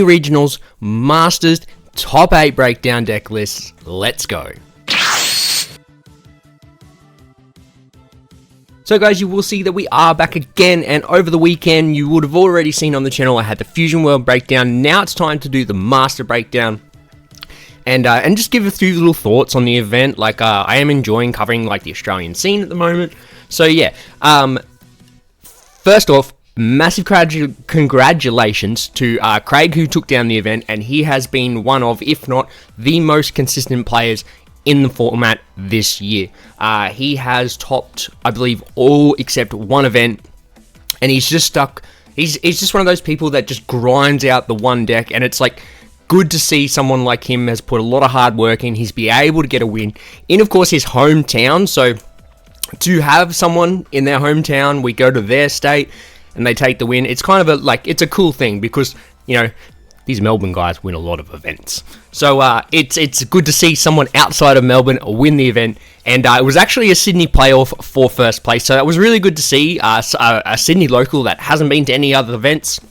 Regionals, Masters, top 8 breakdown deck lists. Let's go. So guys, you will see that we are back again, and over the weekend you would have already seen on the channel I had the Fusion World breakdown. Now it's time to do the Master breakdown. And just give a few little thoughts on the event. Like, I am enjoying covering like the Australian scene at the moment. So yeah, first off, massive congratulations to Craig, who took down the event, and he has been one of, if not the most consistent players in the format this year. He has topped, I believe, all except one event, and he's just stuck. He's just one of those people that just grinds out the one deck, and it's like good to see someone like him has put a lot of hard work in. He's be able to get a win in, of course, his hometown. So to have someone in their hometown, we go to their state and they take the win. It's kind of it's a cool thing because, you know, these Melbourne guys win a lot of events. So it's good to see someone outside of Melbourne win the event. And it was actually a Sydney playoff for first place. So that was really good to see a Sydney local that hasn't been to any other events.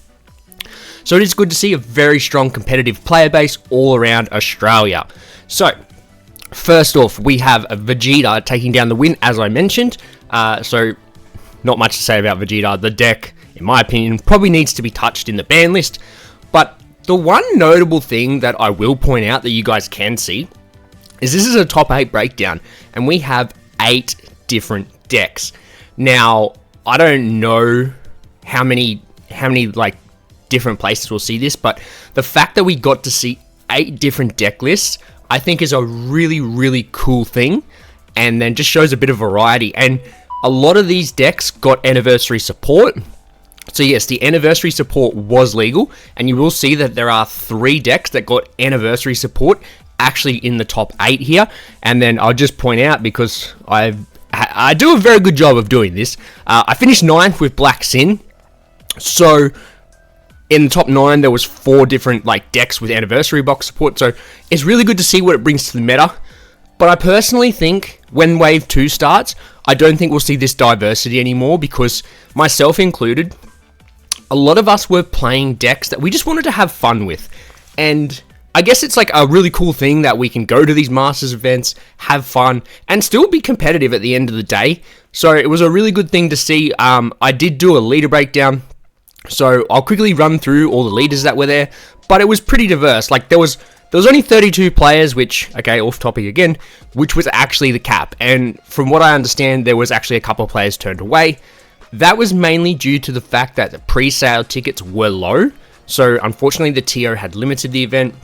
So it is good to see a very strong competitive player base all around Australia. So first off, we have Vegeta taking down the win, as I mentioned. So not much to say about Vegeta. The deck, in my opinion, probably needs to be touched in the ban list. But the one notable thing that I will point out that you guys can see is this is a top 8 breakdown, and we have 8 different decks. Now, I don't know how many like different places will see this, but the fact that we got to see 8 different deck lists, I think is a really, really cool thing, and then just shows a bit of variety. And a lot of these decks got anniversary support. So yes, the anniversary support was legal, and you will see that there are 3 decks that got anniversary support actually in the top 8 here. And then I'll just point out, because I do a very good job of doing this, I finished 9th with Black Sin. So in the top 9 there was 4 different like decks with anniversary box support, so it's really good to see what it brings to the meta. But I personally think when Wave 2 starts, I don't think we'll see this diversity anymore, because myself included, a lot of us were playing decks that we just wanted to have fun with. And I guess it's like a really cool thing that we can go to these Masters events, have fun, and still be competitive at the end of the day. So it was a really good thing to see. I did do a leader breakdown, so I'll quickly run through all the leaders that were there, but it was pretty diverse. Like there was only 32 players, which, okay, off topic again, which was actually the cap. And from what I understand, there was actually a couple of players turned away. That was mainly due to the fact that the pre-sale tickets were low. So unfortunately, the TO had limited the event,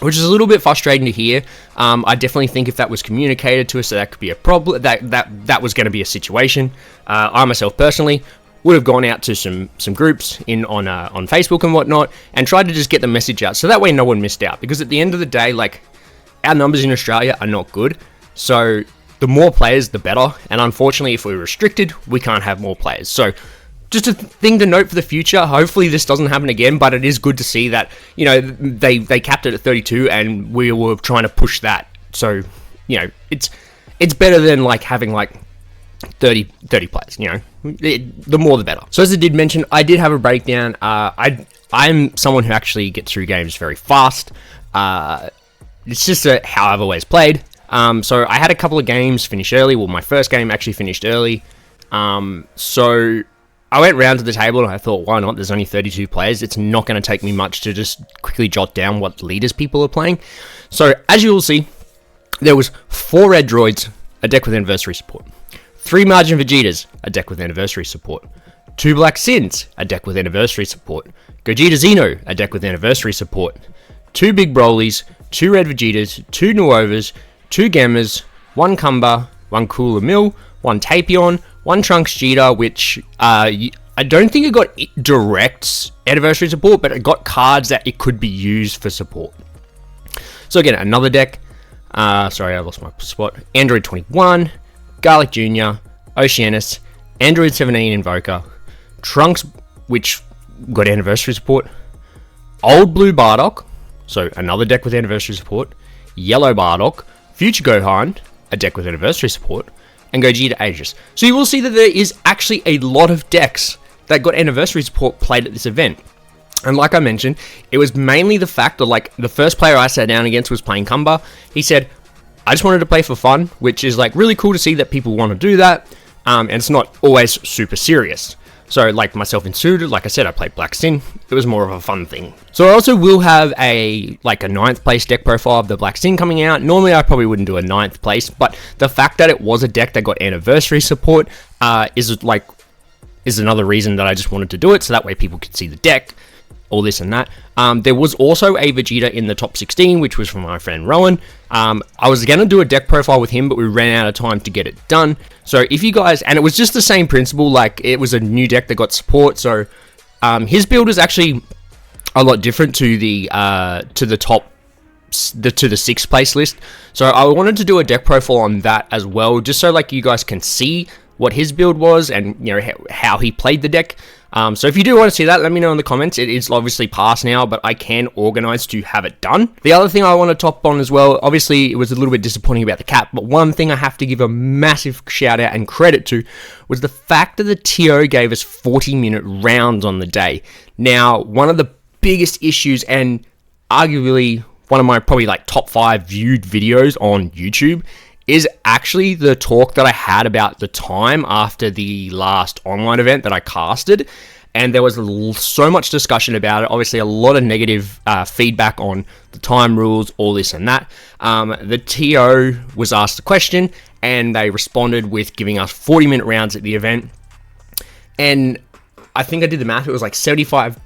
which is a little bit frustrating to hear. I definitely think if that was communicated to us, that could be a problem. That was going to be a situation. I myself personally would have gone out to some groups on Facebook and whatnot, and tried to just get the message out, so that way no one missed out. Because at the end of the day, like, our numbers in Australia are not good, so the more players, the better. And unfortunately, if we're restricted, we can't have more players. So just a thing to note for the future. Hopefully this doesn't happen again, but it is good to see that, you know, they capped it at 32, and we were trying to push that. So, you know, it's better than like having like 30 players, you know, the more the better. So as I did mention, I did have a breakdown. I'm someone who actually gets through games very fast. It's just how I've always played. So I had a couple of games finish early. Well, my first game actually finished early. So I went round to the table and I thought, why not? There's only 32 players. It's not going to take me much to just quickly jot down what leaders people are playing. So as you will see, there was 4 Red Droids, a deck with anniversary support. 3 Margin Vegetas, a deck with anniversary support. 2 Black Sins, a deck with anniversary support. Gogeta Xeno, a deck with anniversary support. 2 Big Brolys, 2 Red Vegetas, 2 Nuovas, 2 Gammas, 1 Cumber, 1 Cooler Mill, 1 Tapion, 1 Trunks Jeter, which I don't think it got direct anniversary support, but it got cards that it could be used for support. So again, another deck. Sorry, I lost my spot. Android 21, Garlic Jr., Oceanus, Android 17 Invoker, Trunks, which got anniversary support, Old Blue Bardock, so another deck with anniversary support, Yellow Bardock, Future Gohan, a deck with anniversary support, and Gogeta Aegis. So you will see that there is actually a lot of decks that got anniversary support played at this event. And like I mentioned, it was mainly the fact that, like, the first player I sat down against was playing Cumber. He said, I just wanted to play for fun, which is, like, really cool to see that people want to do that. And it's not always super serious. So, like, myself in Suited, like I said, I played Black Sin. It was more of a fun thing. So I also will have a 9th place deck profile of the Black Sin coming out. Normally, I probably wouldn't do a 9th place, but the fact that it was a deck that got anniversary support is another reason that I just wanted to do it, so that way people could see the deck, all this and that. There was also a Vegeta in the top 16, which was from my friend Rowan. I was going to do a deck profile with him, but we ran out of time to get it done. So if you guys, and it was just the same principle, like it was a new deck that got support. So his build is actually a lot different to the to the 6th place list. So I wanted to do a deck profile on that as well, just so like you guys can see what his build was and how he played the deck. So if you do want to see that, let me know in the comments. It is obviously past now, but I can organize to have it done. The other thing I want to top on as well, obviously it was a little bit disappointing about the cap, but one thing I have to give a massive shout out and credit to was the fact that the TO gave us 40-minute rounds on the day. Now, one of the biggest issues, and arguably one of my probably top 5 viewed videos on YouTube, is actually the talk that I had about the time after the last online event that I casted. And there was so much discussion about it. Obviously, a lot of negative feedback on the time rules, all this and that. The TO was asked a question, and they responded with giving us 40-minute rounds at the event. And I think I did the math. It was like 75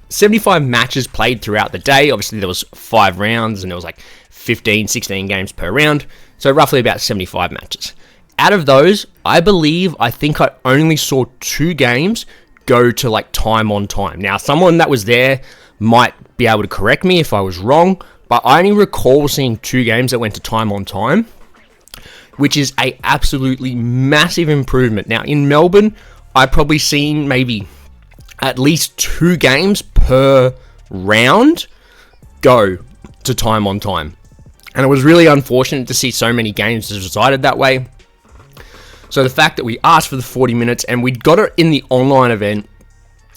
matches played throughout the day. Obviously, there was 5 rounds, and there was like 15, 16 games per round. So roughly about 75 matches. Out of those, I think I only saw 2 games go to time on time. Now, someone that was there might be able to correct me if I was wrong, but I only recall seeing 2 games that went to time on time, which is a absolutely massive improvement. Now, in Melbourne, I've probably seen maybe at least 2 games per round go to time on time. And it was really unfortunate to see so many games decided that way. So the fact that we asked for the 40 minutes and we got it in the online event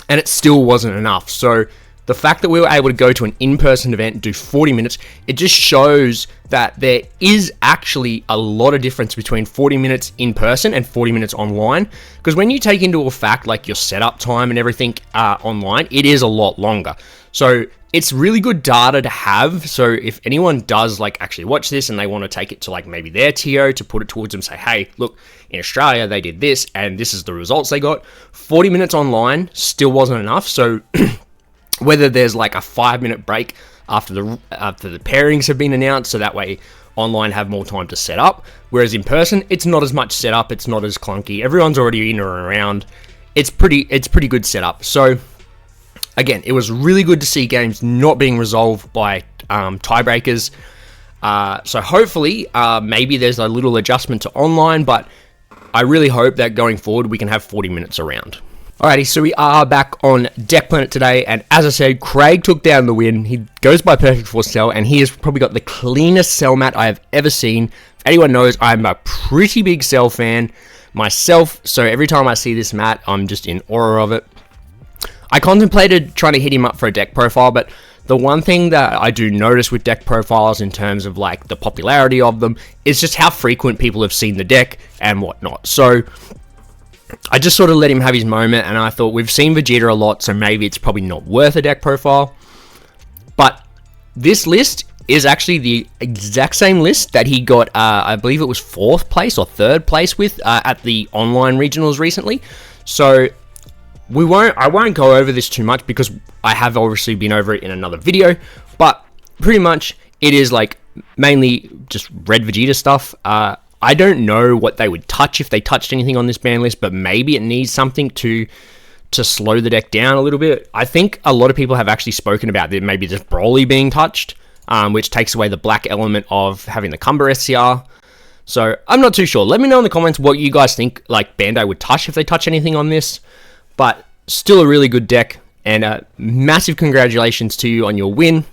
and it still wasn't enough. So the fact that we were able to go to an in-person event and do 40 minutes, it just shows that there is actually a lot of difference between 40 minutes in person and 40 minutes online. Because when you take into effect your setup time and everything online, it is a lot longer. So it's really good data to have. So if anyone does actually watch this and they want to take it to maybe their TO to put it towards them, say, hey, look, in Australia they did this and this is the results they got. 40 minutes online still wasn't enough. So whether there's a 5-minute break after the pairings have been announced, so that way online have more time to set up. Whereas in person, it's not as much setup. It's not as clunky. Everyone's already in or around. It's pretty good setup. So again, it was really good to see games not being resolved by tiebreakers. So hopefully, maybe there's a little adjustment to online, but I really hope that going forward, we can have 40 minutes around. Alrighty, so we are back on Deck Planet today, and as I said, Craig took down the win. He goes by Perfect Force Cell, and he has probably got the cleanest Cell mat I have ever seen. If anyone knows, I'm a pretty big Cell fan myself, so every time I see this mat, I'm just in awe of it. I contemplated trying to hit him up for a deck profile, but the one thing that I do notice with deck profiles in terms of the popularity of them is just how frequent people have seen the deck and whatnot. So I just sort of let him have his moment, and I thought we've seen Vegeta a lot, so maybe it's probably not worth a deck profile. But this list is actually the exact same list that he got, I believe it was 4th place or 3rd place with at the online regionals recently. So I won't go over this too much because I have obviously been over it in another video, but pretty much it is mainly just red Vegeta stuff. I don't know what they would touch if they touched anything on this ban list, but maybe it needs something to slow the deck down a little bit. I think a lot of people have actually spoken about maybe just Broly being touched, which takes away the black element of having the Cumber SCR. So I'm not too sure. Let me know in the comments what you guys think Bandai would touch if they touch anything on this. But still a really good deck, and massive congratulations to you on your win.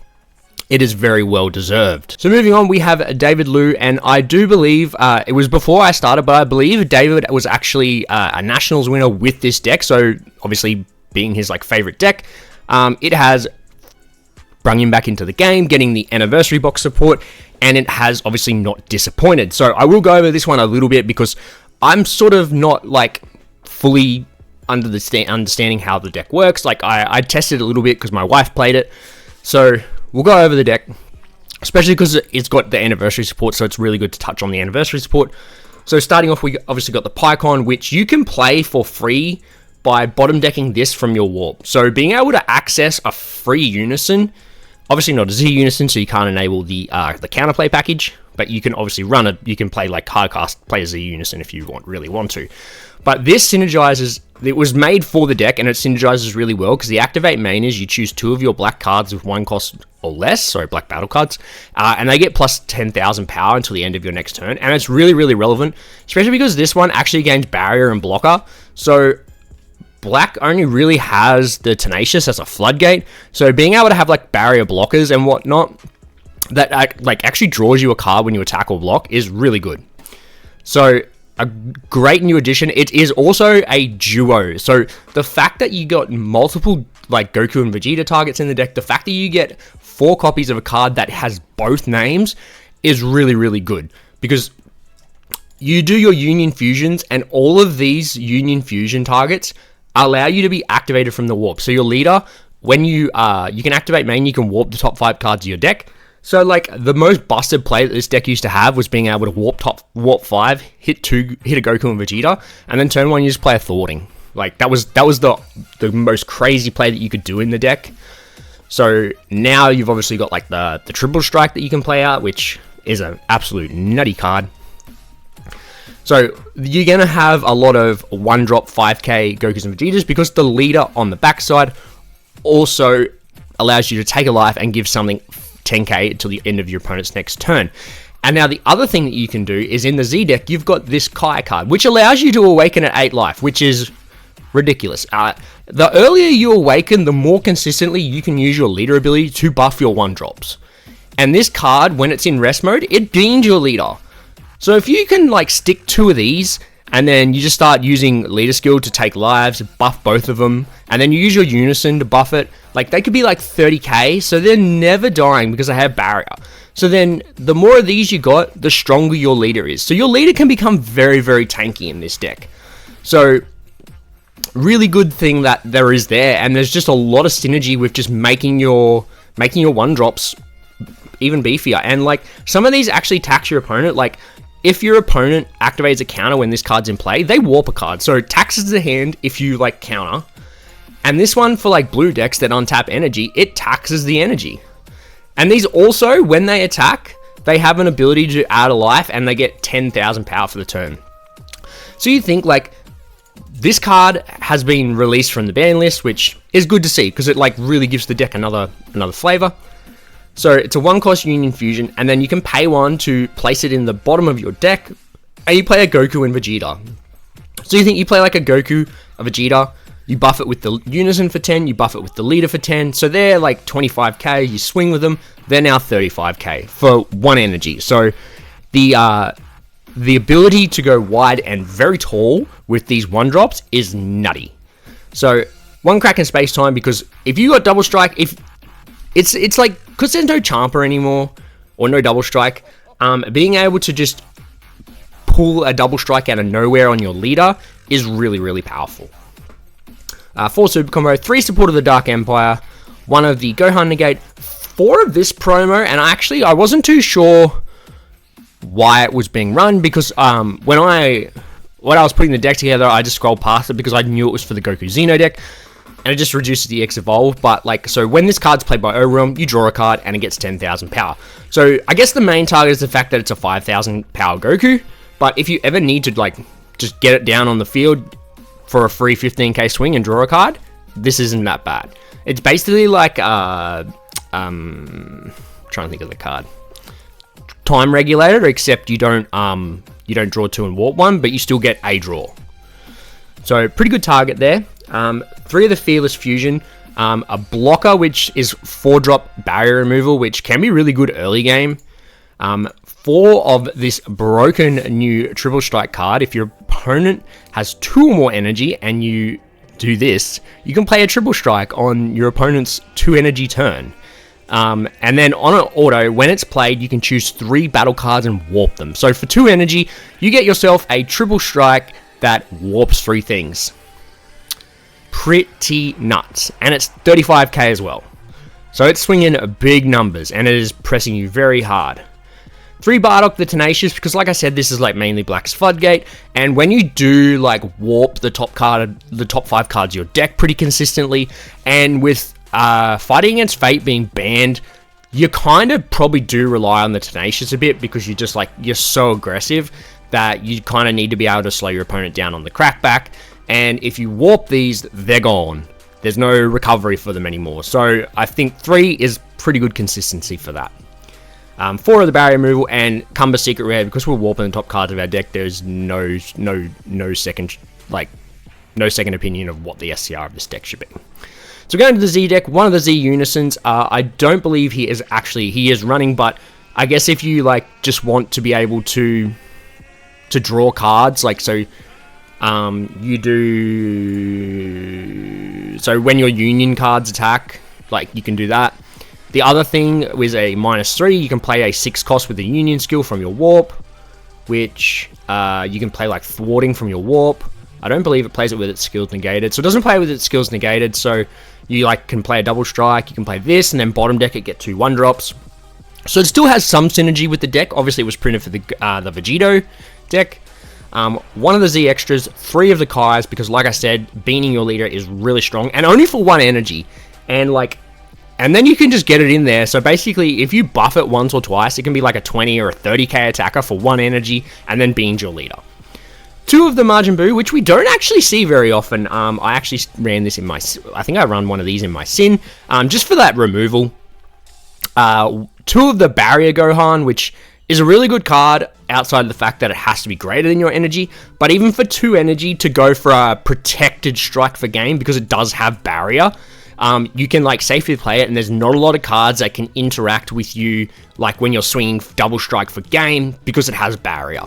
It is very well deserved. So moving on, we have David Liu, and I do believe, it was before I started, but I believe David was actually a Nationals winner with this deck, so obviously being his favorite deck. It has brung him back into the game, getting the anniversary box support, and it has obviously not disappointed. So I will go over this one a little bit because I'm sort of not like fully understanding how the deck works. Like I tested it a little bit because my wife played it. So we'll go over the deck, especially because it's got the anniversary support, so it's really good to touch on the anniversary support. So starting off, we obviously got the Pycon, which you can play for free by bottom decking this from your warp. So being able to access a free unison, obviously not a Z unison, so you can't enable the counterplay package, but you can obviously run it. You can play like hardcast, play a Z unison if you really want to. But this synergizes. It was made for the deck, and it synergizes really well because the activate main is you choose 2 of your black cards with 1 cost or less, sorry, black battle cards, and they get plus 10,000 power until the end of your next turn, and it's really, really relevant, especially because this one actually gains barrier and blocker. So black only really has the Tenacious as a floodgate, so being able to have like barrier blockers and whatnot that like actually draws you a card when you attack or block is really good. So a great new addition. It is also a duo. So the fact that you got multiple like Goku and Vegeta targets in the deck, the fact that you get 4 copies of a card that has both names is really, really good because you do your Union Fusions, and all of these Union Fusion targets allow you to be activated from the warp. So your leader, when you can activate main, you can warp the top 5 cards of your deck. So like the most busted play that this deck used to have was being able to warp 5, hit a Goku and Vegeta, and then turn 1 you just play a thwarting. Like that was the most crazy play that you could do in the deck. So now you've obviously got like the triple strike that you can play out, which is an absolute nutty card. So you're going to have a lot of 1-drop 5k Gokus and Vegetas because the leader on the backside also allows you to take a life and give something 10k until the end of your opponent's next turn. And now the other thing that you can do is in the Z deck, you've got this Kai card, which allows you to awaken at 8 life, which is ridiculous. The earlier you awaken, the more consistently you can use your leader ability to buff your 1-drops. And this card, when it's in rest mode, it beans your leader. So if you can like stick 2 of these, and then you just start using leader skill to take lives, buff both of them, and then you use your unison to buff it, like they could be like 30k, so they're never dying because they have barrier. So then the more of these you got, the stronger your leader is. So your leader can become very, very tanky in this deck. So really good thing that there is there, and there's just a lot of synergy with just making your 1-drops even beefier. And like some of these actually tax your opponent. Like if your opponent activates a counter when this card's in play, they warp a card. So it taxes the hand if you like counter. And this one for like blue decks that untap energy, it taxes the energy. And these also, when they attack, they have an ability to add a life and they get 10,000 power for the turn. So you think like this card has been released from the ban list, which is good to see because it like really gives the deck another flavor. So it's a 1-cost Union Fusion, and then you can pay 1 to place it in the bottom of your deck, and you play a Goku and Vegeta. So you think you play like a Goku, a Vegeta, you buff it with the Unison for 10, you buff it with the leader for 10, so they're like 25k, you swing with them, they're now 35k for 1 energy. So the ability to go wide and very tall with these 1-drops is nutty. So 1 crack in space time, because if you got double strike, if it's like, because there's no Champer anymore, or no double strike, being able to just pull a double strike out of nowhere on your leader is really, really powerful. 4 super combo, 3 support of the Dark Empire, 1 of the Gohan Negate, 4 of this promo, and I wasn't too sure why it was being run, because when I was putting the deck together, I just scrolled past it because I knew it was for the Goku Xeno deck, and it just reduces the X Evolve. But like, so when this card's played by O-Realm, you draw a card and it gets 10,000 power. So I guess the main target is the fact that it's a 5,000 power Goku, but if you ever need to like just get it down on the field for a free 15k swing and draw a card, this isn't that bad. It's basically like trying to think of the card, time regulated, except you don't draw 2 and warp 1, but you still get a draw. So pretty good target there. 3 of the Fearless Fusion, a blocker, which is 4-drop barrier removal, which can be really good early game. 4 of this broken new triple strike card. If your opponent has 2 or more energy and you do this, you can play a triple strike on your opponent's 2 energy turn. And then on an auto, when it's played, you can choose 3 battle cards and warp them. So for 2 energy, you get yourself a triple strike that warps 3 things. Pretty nuts. And it's 35k as well. So it's swinging big numbers, and it is pressing you very hard. 3 Bardock the Tenacious, because like I said, this is like mainly Black's Floodgate, and when you do like warp the top 5 cards of your deck pretty consistently, and with Fighting Against Fate being banned, you kind of probably do rely on the Tenacious a bit, because you're so aggressive that you kind of need to be able to slow your opponent down on the crackback, and if you warp these, they're gone. There's no recovery for them anymore. So I think 3 is pretty good consistency for that. 4 of the barrier removal, and Cumber Secret Rare, because we're warping the top cards of our deck, there's no second opinion of what the SCR of this deck should be. So going to the Z deck, one of the Z Unisons, I don't believe he is running, but I guess if you like just want to be able to draw cards, like so you do, so when your Union cards attack, like you can do that. The other thing was a -3, you can play a 6 cost with the Union skill from your Warp, which you can play like Thwarting from your Warp. I don't believe it plays it with its skills negated, so it doesn't play with its skills negated, so you like can play a double strike, you can play this, and then bottom deck it, get 2 1-drops. So it still has some synergy with the deck. Obviously it was printed for the Vegito deck. One of the Z extras, 3 of the Kais, because like I said, beaning your leader is really strong, and only for 1 energy, and then you can just get it in there. So basically, if you buff it once or twice, it can be like a 20 or a 30k attacker for 1 energy, and then beans your leader. 2 of the Majin Buu, which we don't actually see very often. I actually ran this in my, I think I run one of these in my Sin, just for that removal. 2 of the Barrier Gohan, which is a really good card outside of the fact that it has to be greater than your energy, but even for 2 energy to go for a protected strike for game, because it does have barrier, you can like safely play it, and there's not a lot of cards that can interact with you like when you're swinging double strike for game, because it has barrier.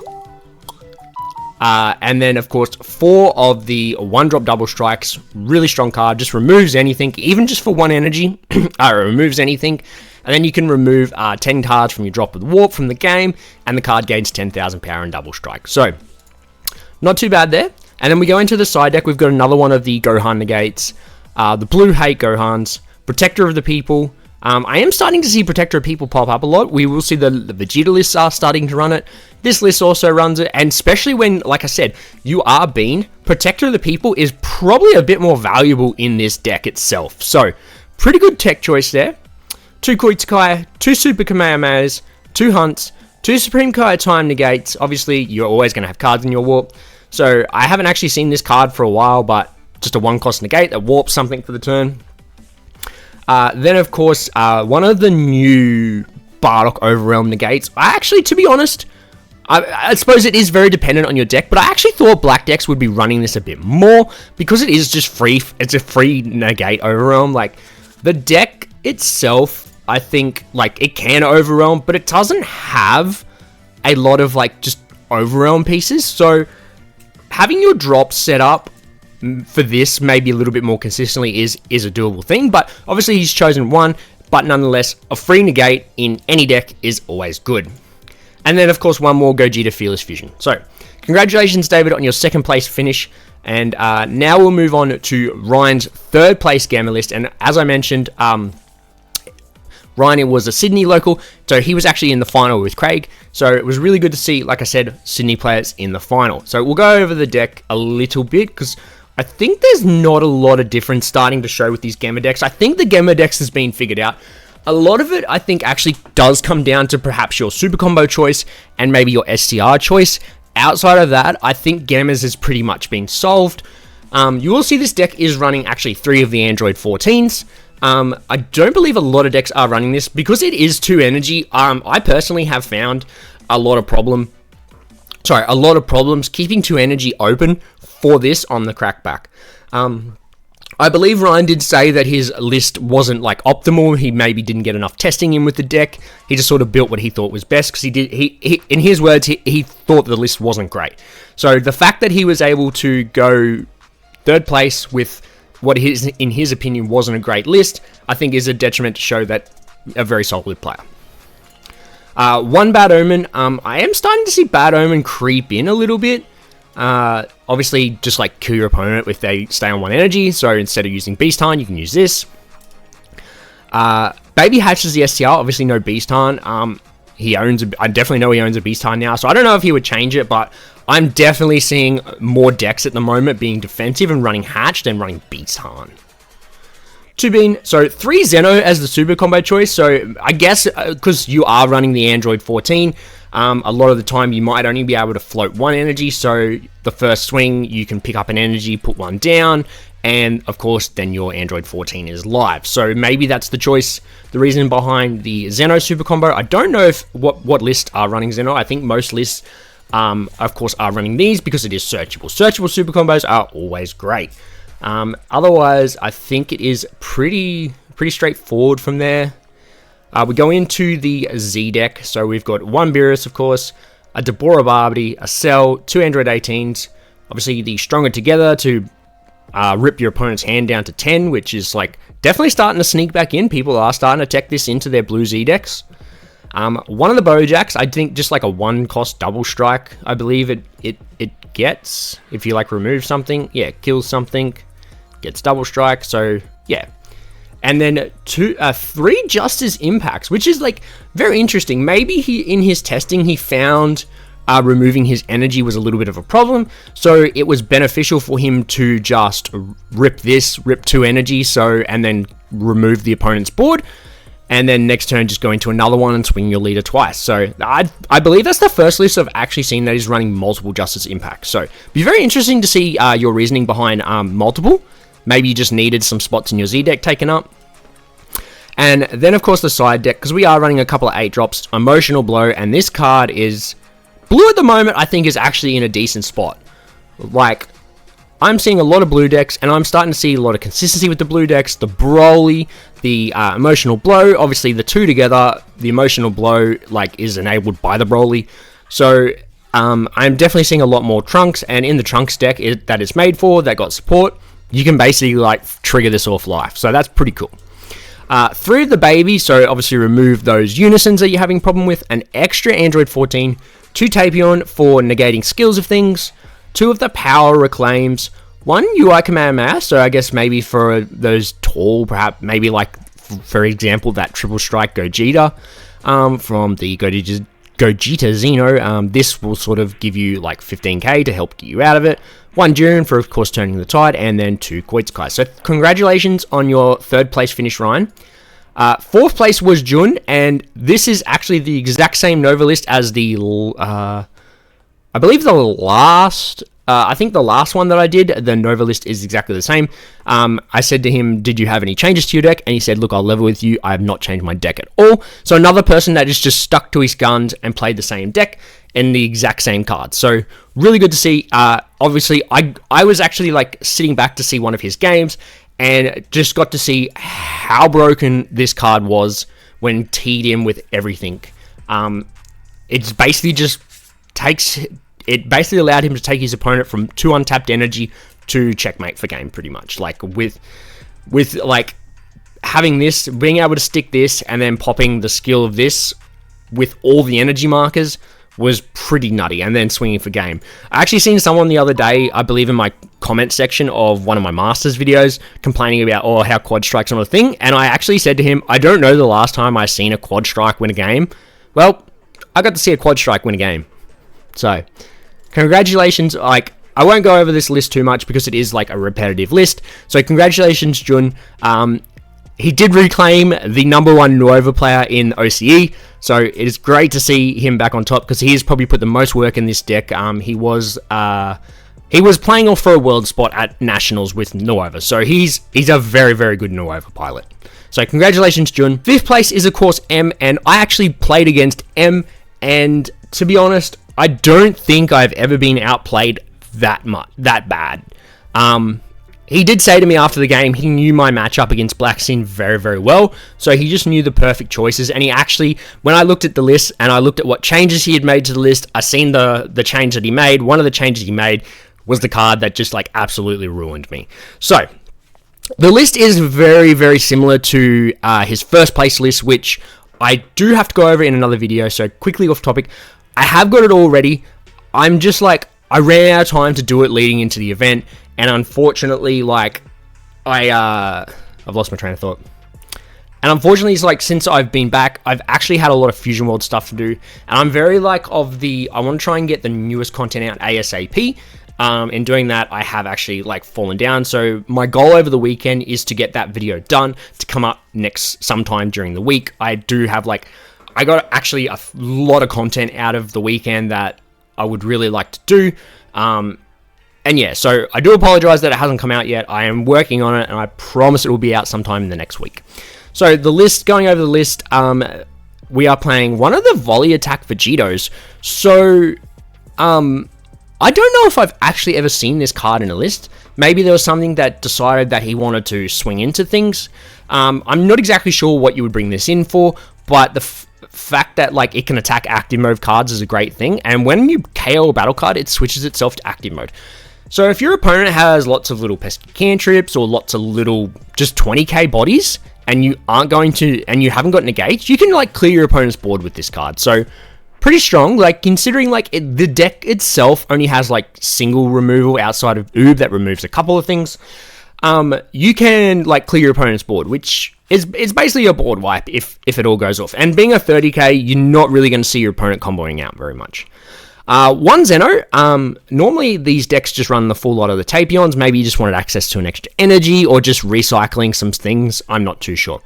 And then of course 4 of the 1-drop double strikes, really strong card, just removes anything, even just for 1 energy, removes anything. And then you can remove 10 cards from your drop with Warp from the game, and the card gains 10,000 power and double strike. So, not too bad there. And then we go into the side deck, we've got another one of the Gohan negates, the Blue Hate Gohans, Protector of the People. I am starting to see Protector of People pop up a lot. We will see the Vegeta lists are starting to run it. This list also runs it, and especially when, like I said, you are Bean, Protector of the People is probably a bit more valuable in this deck itself. So, pretty good tech choice there. 2 Koitsukai, 2 Super Kamehamehas, 2 Hunts, 2 Supreme Kai Time Negates. Obviously, you're always going to have cards in your Warp. So, I haven't actually seen this card for a while, but just a 1-cost negate that warps something for the turn. Then, of course, one of the new Bardock Overwhelm negates. I actually, to be honest, I suppose it is very dependent on your deck, but I actually thought black decks would be running this a bit more, because it is just free. It's a free negate Overwhelm. Like, the deck itself, I think, like, it can Overwhelm, but it doesn't have a lot of, like, just Overwhelm pieces. So, having your drops set up for this maybe a little bit more consistently is a doable thing, but obviously he's chosen 1, but nonetheless, a free negate in any deck is always good. And then, of course, one more Gogeta Fearless Fusion. So, congratulations, David, on your 2nd place finish. And now we'll move on to Ryan's 3rd place Gamma list. And as I mentioned, Ryan was a Sydney local, so he was actually in the final with Craig. So it was really good to see, like I said, Sydney players in the final. So we'll go over the deck a little bit, because I think there's not a lot of difference starting to show with these Gamma decks. I think the Gamma decks has been figured out. A lot of it, I think, actually does come down to perhaps your super combo choice and maybe your STR choice. Outside of that, I think Gammas has pretty much been solved. You will see this deck is running actually 3 of the Android 14s. I don't believe a lot of decks are running this because it is 2 energy. I personally have found a lot of problems keeping 2 energy open for this on the crackback. I believe Ryan did say that his list wasn't like optimal. He maybe didn't get enough testing in with the deck. He just sort of built what he thought was best, because he in his words, he thought the list wasn't great. So the fact that he was able to go 3rd place with what in his opinion wasn't a great list, I think is a detriment to show that a very solid player. One Bad Omen, I am starting to see Bad Omen creep in a little bit. Obviously, just like kill your opponent if they stay on 1 energy, so instead of using Beast Heart, you can use this. Baby hatches the STR, obviously no Beast Heart. I definitely know he owns a Beast Heart now, so I don't know if he would change it, but I'm definitely seeing more decks at the moment being defensive and running Hatch than running Beast Heart. 2 so 3 Zeno as the super combo choice, so I guess because you are running the Android 14, a lot of the time you might only be able to float 1 energy, so the first swing you can pick up an energy, put 1 down, and of course then your Android 14 is live. So maybe that's the choice, the reason behind the Zeno super combo. I don't know if what lists are running Zeno. I think most lists of course are running these because it is searchable. Searchable super combos are always great. Otherwise I think it is pretty straightforward from there. We go into the Z deck, so we've got 1 Beerus, of course, a Deborah Barbie, a Cell, 2 Android 18s, obviously the Stronger Together to rip your opponent's hand down to 10, which is like definitely starting to sneak back in. People are starting to tech this into their blue Z decks. One of the Bojacks, I think just like a 1-cost double strike, I believe it gets, if you like remove something, yeah, kills something, gets double strike, so yeah. And then 3 Justice Impacts, which is like very interesting. Maybe in his testing he found removing his energy was a little bit of a problem, so it was beneficial for him to just rip 2 energy, and then remove the opponent's board, and then next turn just go into another one and swing your leader twice. So I believe that's the first list I've actually seen that is running multiple Justice Impacts. So be very interesting to see your reasoning behind multiple. Maybe you just needed some spots in your Z deck taken up. And then of course the side deck, because we are running a couple of 8 drops, Emotional Blow, and this card is blue at the moment. I think is actually in a decent spot. Like, I'm seeing a lot of blue decks, and I'm starting to see a lot of consistency with the blue decks. The Broly, the Emotional Blow, obviously the 2 together, the Emotional Blow like is enabled by the Broly. So I'm definitely seeing a lot more Trunks, and in the Trunks deck that it's made for, that got support, you can basically like trigger this off life. So that's pretty cool. 3 of the Baby, so obviously remove those Unisons that you're having problem with, an extra Android 14, 2 Tapion for negating skills of things, 2 of the Power Reclaims, 1 UI Kamehameha, so I guess maybe for those tall, perhaps maybe like, for example, that Triple Strike Gogeta from the Gogeta Xeno. This will sort of give you like 15k to help get you out of it. 1 Jiren for, of course, turning the tide, and then 2 Koitsukai. So congratulations on your 3rd place finish, Ryan. 4th place was Jun, and this is actually the exact same Nova list as the, I believe the last, I think the last one that I did, the Nova list is exactly the same. I said to him, did you have any changes to your deck? And he said, look, I'll level with you, I have not changed my deck at all. So another person that is just stuck to his guns and played the same deck and the exact same cards. So really good to see. Obviously, I was actually like sitting back to see one of his games, and just got to see how broken this card was when teed in with everything. It's basically just it basically allowed him to take his opponent from 2 untapped energy to checkmate for game, pretty much. Like with like having this, being able to stick this and then popping the skill of this with all the energy markers was pretty nutty, and then swinging for game. I actually seen someone the other day, I believe in my comment section of one of my Masters videos, complaining about, how quad strike's not a thing, and I actually said to him, I don't know the last time I seen a quad strike win a game. Well, I got to see a quad strike win a game. So, congratulations. Like, I won't go over this list too much because it is like a repetitive list. So, congratulations, Jun. He did reclaim the #1 Nova player in OCE, so it is great to see him back on top because he has probably put the most work in this deck. He was playing off for a world spot at Nationals with Nova, so he's a very, very good Nova pilot. So congratulations, Jun. 5th place is of course M, and I actually played against M, and to be honest, I don't think I've ever been outplayed that bad. He did say to me after the game, he knew my matchup against Black Sin very, very well, so he just knew the perfect choices, and he actually, when I looked at the list, and I looked at what changes he had made to the list, I seen the change that he made. One of the changes he made was the card that just, like, absolutely ruined me. So, The list is very, very similar to his first place list, which I do have to go over in another video, so quickly off topic. I have got it all ready. I'm just like, I ran out of time to do it leading into the event, and unfortunately, like, I've lost my train of thought. And unfortunately, it's like, since I've been back, I've actually had a lot of Fusion World stuff to do, and I'm very like I want to try and get the newest content out ASAP. In doing that, I have actually like fallen down. So my goal over the weekend is to get that video done to come up sometime during the week. I do have I got actually a lot of content out of the weekend that I would really like to do. And yeah, so I do apologize that it hasn't come out yet. I am working on it, and I promise it will be out sometime in the next week. So the list, going over the list, we are playing one of the volley attack Vegetos. So, I don't know if I've actually ever seen this card in a list. Maybe there was something that decided that he wanted to swing into things. I'm not exactly sure what you would bring this in for, but the fact that like it can attack active mode cards is a great thing. And when you KO a battle card, it switches itself to active mode. So if your opponent has lots of little pesky cantrips or lots of little just 20k bodies, and you haven't got negates, you can like clear your opponent's board with this card. So pretty strong, like considering like the deck itself only has like single removal outside of Oob that removes a couple of things. You can like clear your opponent's board, which is basically a board wipe if it all goes off. And being a 30k, you're not really going to see your opponent comboing out very much. One Zeno, normally these decks just run the full lot of the Tapions. Maybe you just wanted access to an extra energy or just recycling some things. I'm not too sure.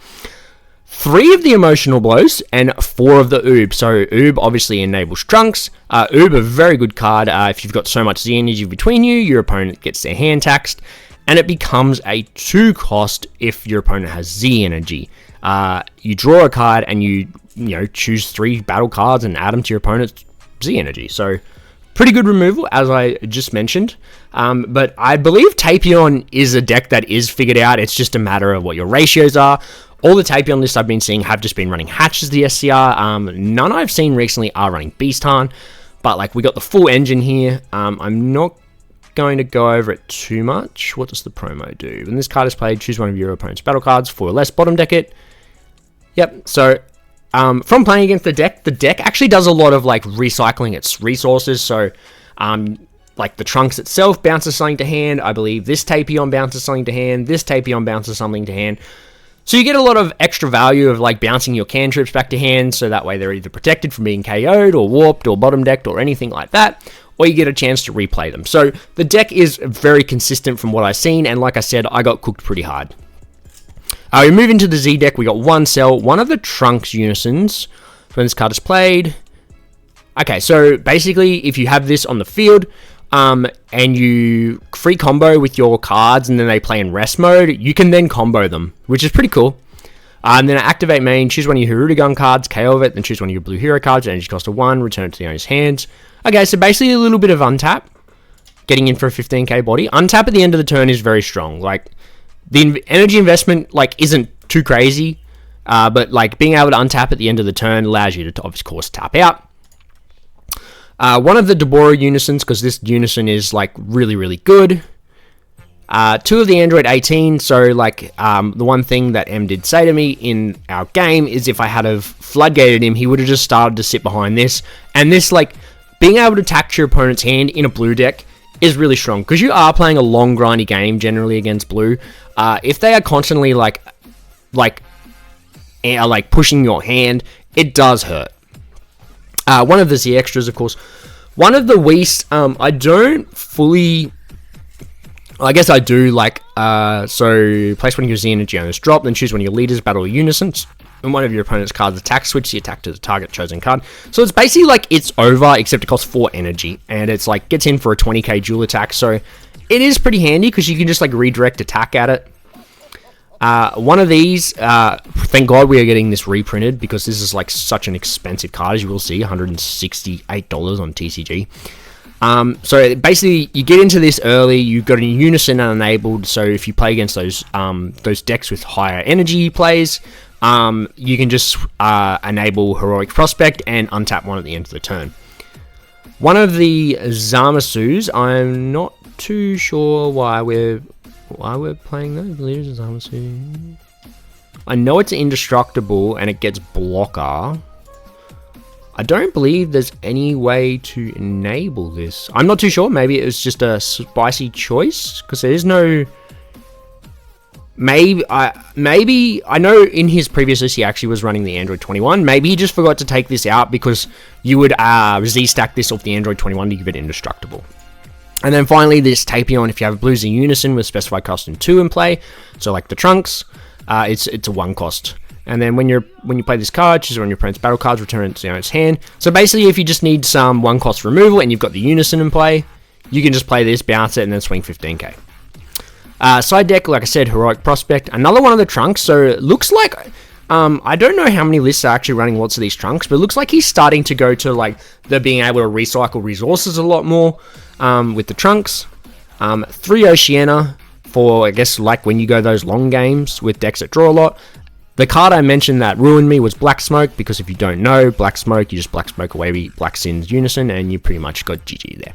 3 of the emotional blows and 4 of the Oob. So Oob obviously enables Trunks. Oob, a very good card. If you've got so much Z energy between you, your opponent gets their hand taxed, and it becomes a 2 cost if your opponent has Z energy. You draw a card and you choose 3 battle cards and add them to your opponent's Z energy. So pretty good removal, as I just mentioned. But I believe Tapion is a deck that is figured out. It's just a matter of what your ratios are. All the Tapion lists I've been seeing have just been running Hatch as the SCR. None I've seen recently are running Beastarn, but like we got the full engine here. I'm not going to go over it too much. What does the promo do? When this card is played, choose one of your opponent's battle cards, 4 or less, bottom deck it. Yep, so from playing against the deck actually does a lot of like recycling its resources. So like the Trunks itself bounces something to hand. I believe this Tapion bounces something to hand. This Tapion bounces something to hand. So you get a lot of extra value of like bouncing your cantrips back to hand, so that way they're either protected from being KO'd or warped or bottom decked or anything like that, or you get a chance to replay them. So the deck is very consistent from what I've seen, and like I said, I got cooked pretty hard. We move into the Z deck. We got 1 Cell, one of the Trunks unisons when this card is played. Okay, so basically if you have this on the field, and you free combo with your cards and then they play in rest mode, you can then combo them, which is pretty cool. And then activate main, choose one of your Hirudegun cards, KO it, then choose one of your blue hero cards, energy cost of 1, return it to the owner's hands. Okay, so basically a little bit of untap, getting in for a 15k body. Untap at the end of the turn is very strong. Like, the energy investment like isn't too crazy, but like being able to untap at the end of the turn allows you to, of course, tap out. One of the Deborah unisons, because this unison is like really, really good. 2 of the Android 18, so like the one thing that M did say to me in our game is if I had have floodgated him, he would have just started to sit behind this. And this, like, being able to tax your opponent's hand in a blue deck is really strong, because you are playing a long, grindy game generally against blue. If they are constantly like pushing your hand, it does hurt. One of the Z extras, of course. One of the Whist, I don't fully... I guess I do, like, so place one of your Z energy on this drop, then choose one of your leaders, battle unisons, and one of your opponent's cards attack, switch the attack to the target chosen card. So it's basically like it's over, except it costs 4 energy, and it's like gets in for a 20k dual attack, so it is pretty handy, because you can just like redirect attack at it. One of these, thank God we are getting this reprinted, because this is like such an expensive card, as you will see, $168 on TCG. So basically, you get into this early, you've got a unison unenabled, so if you play against those decks with higher energy plays, you can just enable Heroic Prospect and untap one at the end of the turn. One of the Zamasus, I'm not too sure why we're why we're playing those leaders is I know it's indestructible and it gets blocker. I don't believe there's any way to enable this. I'm not too sure. Maybe it was just a spicy choice because there is no. Maybe I know in his previous list he actually was running the Android 21. Maybe he just forgot to take this out because you would Z-stack this off the Android 21 to give it indestructible. And then finally, this Tapion, if you have Blues in Unison with specified custom 2 in play, so like the Trunks, it's a 1 cost. And then when you play this card, choose one of your opponent's battle cards, return it to its hand. So basically, if you just need some 1 cost removal and you've got the Unison in play, you can just play this, bounce it, and then swing 15k. Side deck, like I said, Heroic Prospect. Another one of the Trunks, so it looks like... I don't know how many lists are actually running lots of these Trunks, but it looks like he's starting to go to like the being able to recycle resources a lot more with the Trunks. 3 Oceania for, I guess, like when you go those long games with decks that draw a lot. The card I mentioned that ruined me was Black Smoke, because if you don't know, Black Smoke, you just Black Smoke away Black Sin's Unison, and you pretty much got GG there.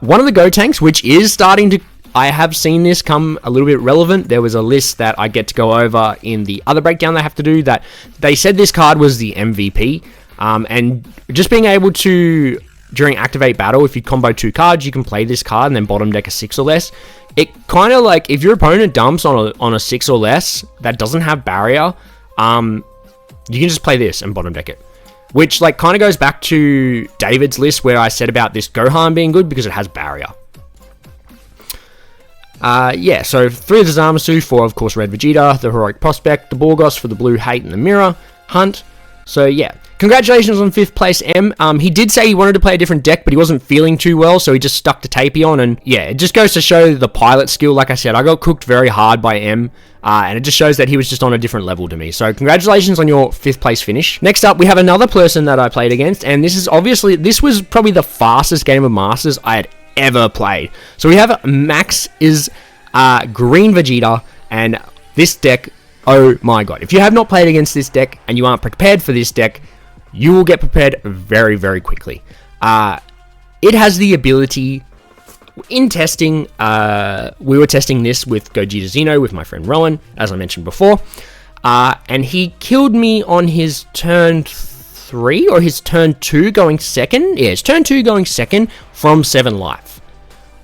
One of the Go Tanks, which is starting to... I have seen this come a little bit relevant. There was a list that I get to go over in the other breakdown they have to do that they said this card was the MVP. And just being able to, during Activate Battle, if you combo 2 cards, you can play this card and then bottom deck a 6 or less. It kind of like, if your opponent dumps on a 6 or less that doesn't have barrier, you can just play this and bottom deck it. Which like kind of goes back to David's list where I said about this Gohan being good because it has barrier. Yeah, so 3 of the Zamasu, 4 of course Red Vegeta, the Heroic Prospect, the Borgos for the Blue Hate and the Mirror, Hunt. So yeah, congratulations on 5th place M. He did say he wanted to play a different deck, but he wasn't feeling too well, so he just stuck to Tapion, and yeah, it just goes to show the pilot skill. Like I said, I got cooked very hard by M, and it just shows that he was just on a different level to me. So congratulations on your 5th place finish. Next up, we have another person that I played against, and this was probably the fastest game of Masters I had ever played. So we have Max is Green Vegeta, and this deck, oh my god, if you have not played against this deck and you aren't prepared for this deck, you will get prepared very, very quickly. It has the ability, in testing, we were testing this with Gogeta Xeno with my friend Rowan, as I mentioned before, and he killed me on his turn 3 or his turn 2 going second. Yeah, his turn 2 going second from 7 life.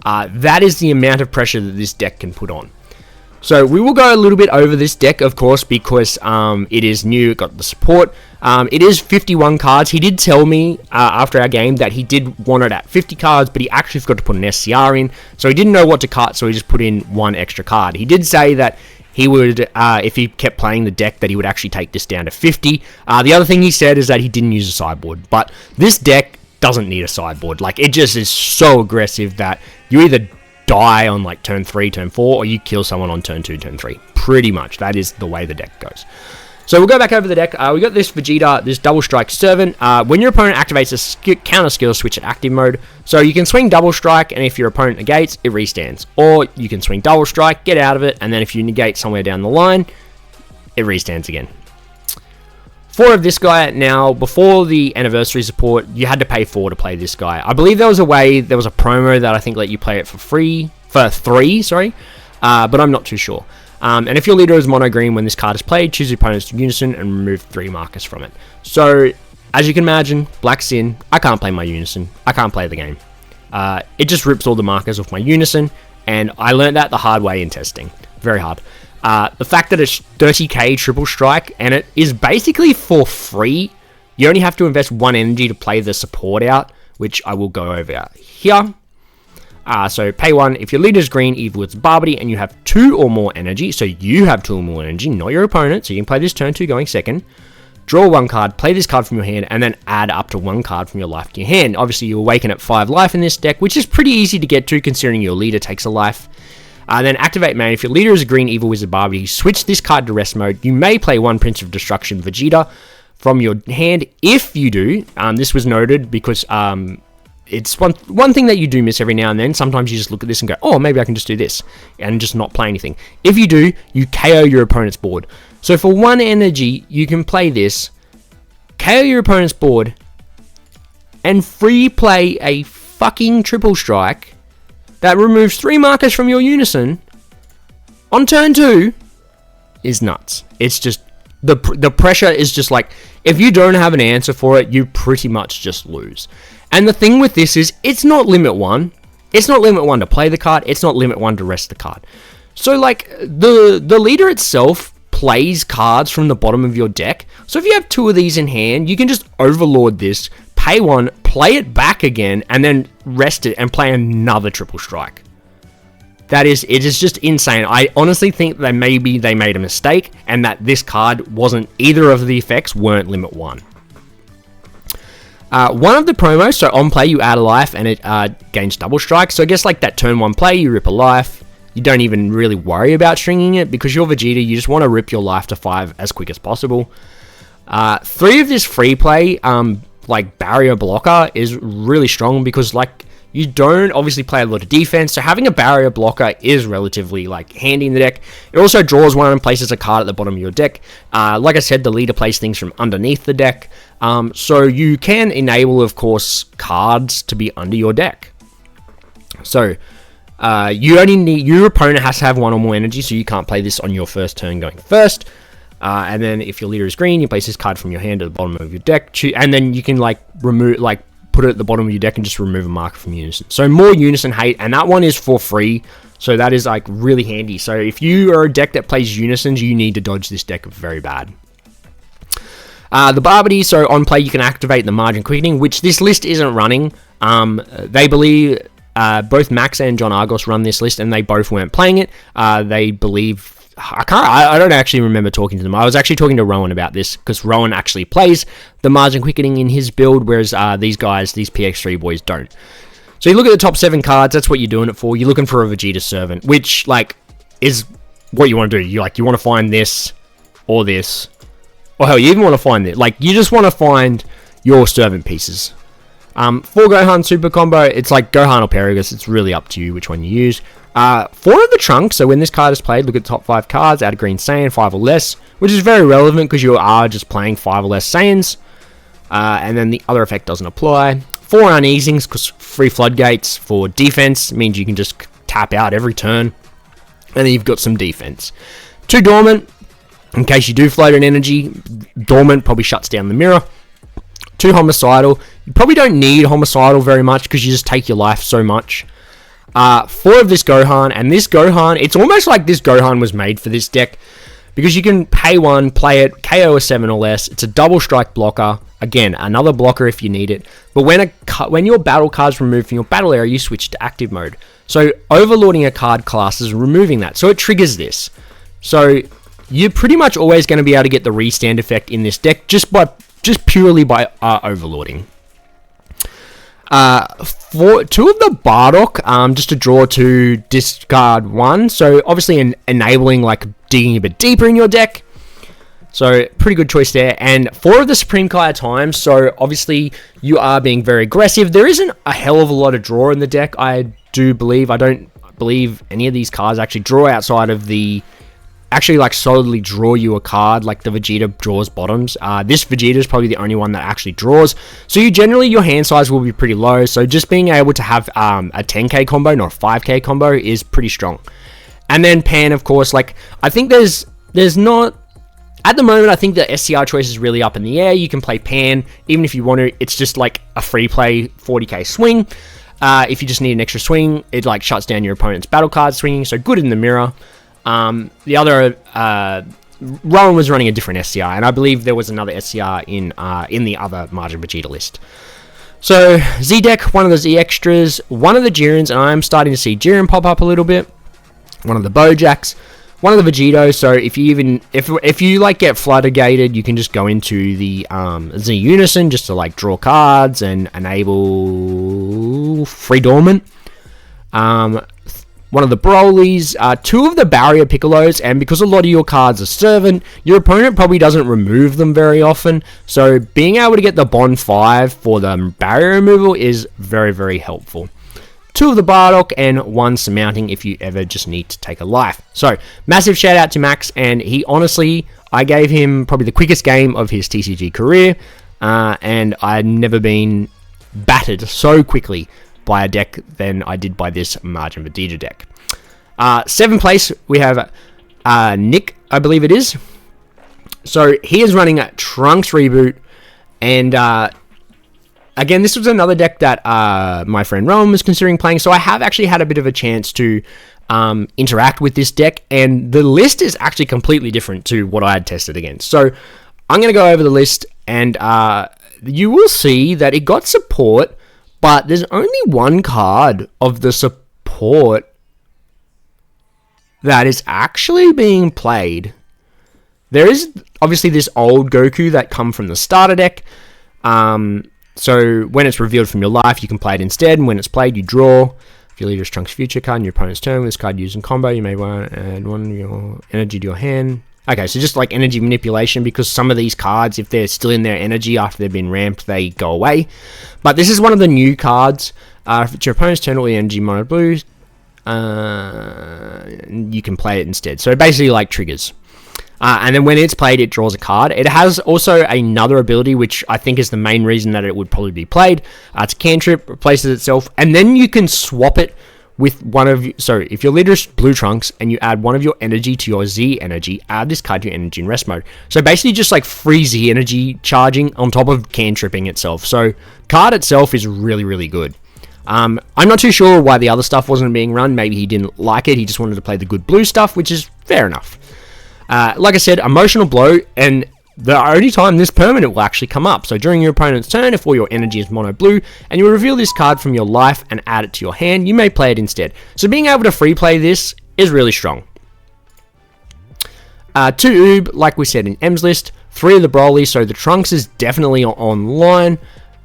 That is the amount of pressure that this deck can put on. So we will go a little bit over this deck, of course, because it is new, it got the support. It is 51 cards. He did tell me after our game that he did want it at 50 cards, but he actually forgot to put an SCR in, so he didn't know what to cut, so he just put in 1 extra card. He did say that he would, if he kept playing the deck, that he would actually take this down to 50. The other thing he said is that he didn't use a sideboard, but this deck doesn't need a sideboard. Like, it just is so aggressive that you either die on like turn 3, turn 4, or you kill someone on turn 2, turn 3. Pretty much, that is the way the deck goes. So we'll go back over the deck. We got this Vegeta, this Double Strike Servant. When your opponent activates a counter skill, switch at active mode. So you can swing Double Strike, and if your opponent negates, it restands. Or you can swing Double Strike, get out of it, and then if you negate somewhere down the line, it restands again. 4 of this guy. Now, before the anniversary support, you had to pay 4 to play this guy. I believe there was a promo that I think let you play it for 3, but I'm not too sure. And if your leader is mono green when this card is played, choose your opponent's Unison and remove 3 markers from it. So, as you can imagine, Black Sin, I can't play my Unison. I can't play the game. It just rips all the markers off my Unison, and I learned that the hard way in testing. Very hard. The fact that it's 30k triple strike, and it is basically for free. You only have to invest 1 energy to play the support out, which I will go over here. So pay 1. If your leader's green, evil it's Barbary, and you have 2 or more energy, so you have 2 or more energy, not your opponent, so you can play this turn 2 going second. Draw 1 card, play this card from your hand, and then add up to 1 card from your life to your hand. Obviously, you'll awaken at 5 life in this deck, which is pretty easy to get to considering your leader takes a life. Then activate main. If your leader is a green evil wizard Barbie, switch this card to rest mode. You may play 1 Prince of Destruction Vegeta from your hand. If you do, this was noted because it's one thing that you do miss every now and then. Sometimes you just look at this and go, oh, maybe I can just do this, and just not play anything. If you do, you KO your opponent's board. So for 1 energy, you can play this, KO your opponent's board, and free play a fucking triple strike that removes 3 markers from your Unison on turn 2 is nuts. It's just, the pressure is just like, if you don't have an answer for it, you pretty much just lose. And the thing with this is, it's not limit 1. It's not limit 1 to play the card. It's not limit 1 to rest the card. So, like, the leader itself plays cards from the bottom of your deck. So if you have 2 of these in hand, you can just overlord this, pay 1, play it back again, and then rest it and play another triple strike. It is just insane. I honestly think that maybe they made a mistake and that this card wasn't, either of the effects weren't limit 1. One of the promos, so on play you add a life and it gains double strike. So I guess like that turn 1 play, you rip a life. You don't even really worry about stringing it because you're Vegeta, you just want to rip your life to 5 as quick as possible. 3 of this free play, like barrier blocker, is really strong because like you don't obviously play a lot of defense, so having a barrier blocker is relatively like handy in the deck. It also draws 1 and places a card at the bottom of your deck. Like I said, the leader plays things from underneath the deck, so you can enable, of course, cards to be under your deck. So you only need, your opponent has to have 1 or more energy, so you can't play this on your first turn going first. And then if your leader is green, you place this card from your hand to the bottom of your deck, and then you can like remove, like put it at the bottom of your deck and just remove a marker from Unison. So more Unison hate, and that one is for free, so that is like really handy. So if you are a deck that plays Unisons, you need to dodge this deck very bad. The Barbity, so on play you can activate the Margin Quickening, which this list isn't running. They believe both Max and John Argos run this list, and they both weren't playing it. They believe, I don't actually remember talking to them. I was actually talking to Rowan about this, because Rowan actually plays the Margin Quickening in his build, whereas these guys, these PX3 boys, don't. So you look at the top 7 cards, that's what you're doing it for. You're looking for a Vegeta Servant, which, like, is what you want to do. You want to find this, or this, or hell, you even want to find this. Like, you just want to find your Servant pieces. For Gohan Super Combo, it's like Gohan or Paragus. It's really up to you which one you use. 4 of the Trunks, so when this card is played, look at the top 5 cards, add a green Saiyan, 5 or less, which is very relevant because you are just playing 5 or less Saiyans. And then the other effect doesn't apply. 4 Uneasings, because free Floodgates for defense means you can just tap out every turn. And then you've got some defense. 2 Dormant, in case you do float an energy. Dormant probably shuts down the mirror. 2 Homicidal. You probably don't need Homicidal very much because you just take your life so much. 4 of this Gohan, and this Gohan, it's almost like this Gohan was made for this deck, because you can pay 1, play it, KO a 7 or less. It's a double strike blocker. Again, another blocker if you need it. But when your battle card's removed from your battle area, you switch to active mode. So overloading a card class is removing that. So it triggers this. So you're pretty much always going to be able to get the restand effect in this deck just purely by overloading. For 2 of the Bardock, just to draw 2, discard 1. So obviously enabling like digging a bit deeper in your deck. So pretty good choice there. And 4 of the Supreme Kai Times. So obviously you are being very aggressive. There isn't a hell of a lot of draw in the deck, I do believe. I don't believe any of these cards actually draw outside of the... actually like solidly draw you a card, like the Vegeta draws bottoms. This Vegeta is probably the only one that actually draws. So your hand size will be pretty low. So just being able to have a 10k combo, not a 5k combo, is pretty strong. And then Pan, of course, like I think there's not... At the moment, I think the SCR choice is really up in the air. You can play Pan, even if you want to. It's just like a free play 40k swing. If you just need an extra swing, it like shuts down your opponent's battle card swinging. So good in the mirror. The other, Rowan was running a different SCR, and I believe there was another SCR in the other Margin Vegeta list. So, Z-Deck, one of the Z extras, one of the Jirins, and I'm starting to see Jiren pop up a little bit, one of the Bojacks, one of the Vegetos. So if you like get floodgated, you can just go into the Z Unison just to like draw cards and enable free Dormant. One of the Brolys, 2 of the Barrier Piccolos, and because a lot of your cards are Servant, your opponent probably doesn't remove them very often, so being able to get the Bond 5 for the barrier removal is very, very helpful. 2 of the Bardock, and 1 Surmounting if you ever just need to take a life. So, massive shout out to Max, and he honestly, I gave him probably the quickest game of his TCG career, and I'd never been battered so quickly by a deck than I did by this Margin Vegeta deck. Seventh place, we have Nick, I believe it is. So he is running a Trunks Reboot, and again, this was another deck that my friend Rowan was considering playing, so I have actually had a bit of a chance to interact with this deck, and the list is actually completely different to what I had tested against. So I'm going to go over the list, and you will see that it got support, but there's only one card of the support that is actually being played. There is obviously this old Goku that come from the starter deck. So when it's revealed from your life, you can play it instead, and when it's played, you draw. If your leader is Trunks' future card in your opponent's turn, with this card used in combo, you may want to add one of your energy to your hand. Okay, so just like energy manipulation, because some of these cards, if they're still in their energy after they've been ramped, they go away. But this is one of the new cards. If it's your opponent's turn, all the energy mono blue, you can play it instead. So basically like triggers. And then when it's played, it draws a card. It has also another ability, which I think is the main reason that it would probably be played. It's a cantrip, replaces itself, and then you can swap it with one of... So if your leader is Blue Trunks, and you add one of your energy to your Z energy, add this card to your energy in rest mode. So basically just like free Z energy charging on top of cantripping itself. So card itself is really, really good. I'm not too sure why the other stuff wasn't being run. Maybe he didn't like it. He just wanted to play the good blue stuff, which is fair enough. Like I said, emotional blow, and the only time this permanent will actually come up. So during your opponent's turn, if all your energy is mono blue, and you reveal this card from your life and add it to your hand, you may play it instead. So being able to free play this is really strong. 2 Oob, like we said in M's list, 3 of the Broly, so the Trunks is definitely online.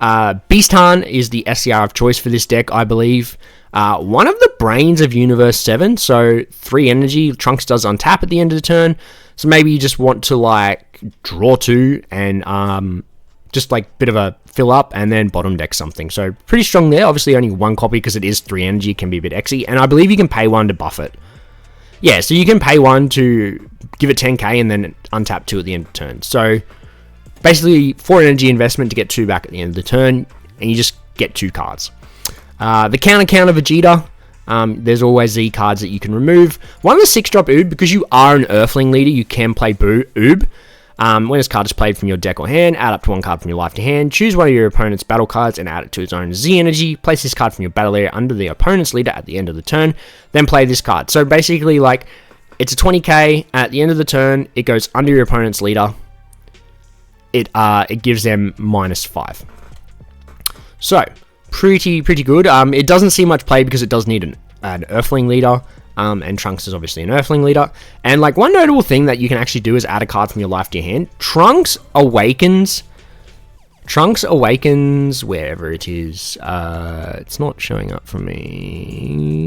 Beasthan is the SCR of choice for this deck, I believe. One of the Brains of Universe 7, so 3 energy, Trunks does untap at the end of the turn, so maybe you just want to like draw 2 and just like bit of a fill up and then bottom deck something. So pretty strong there, obviously only 1 copy because it is 3 energy, it can be a bit exy, and I believe you can pay 1 to buff it. Yeah, so you can pay 1 to give it 10k and then untap 2 at the end of the turn. So basically 4 energy investment to get 2 back at the end of the turn, and you just get 2 cards. The counter Vegeta, there's always Z cards that you can remove. One of the 6-drop Oob, because you are an Earthling leader, you can play Oob. When this card is played from your deck or hand, add up to 1 card from your life to hand, choose one of your opponent's battle cards and add it to its own Z energy, place this card from your battle area under the opponent's leader at the end of the turn, then play this card. So basically, like, it's a 20k, at the end of the turn, it goes under your opponent's leader. It gives them -5. So pretty good. It doesn't see much play because it does need an Earthling leader, and Trunks is obviously an Earthling leader. And like one notable thing that you can actually do is add a card from your life to your hand. Trunks awakens wherever it is. It's not showing up for me.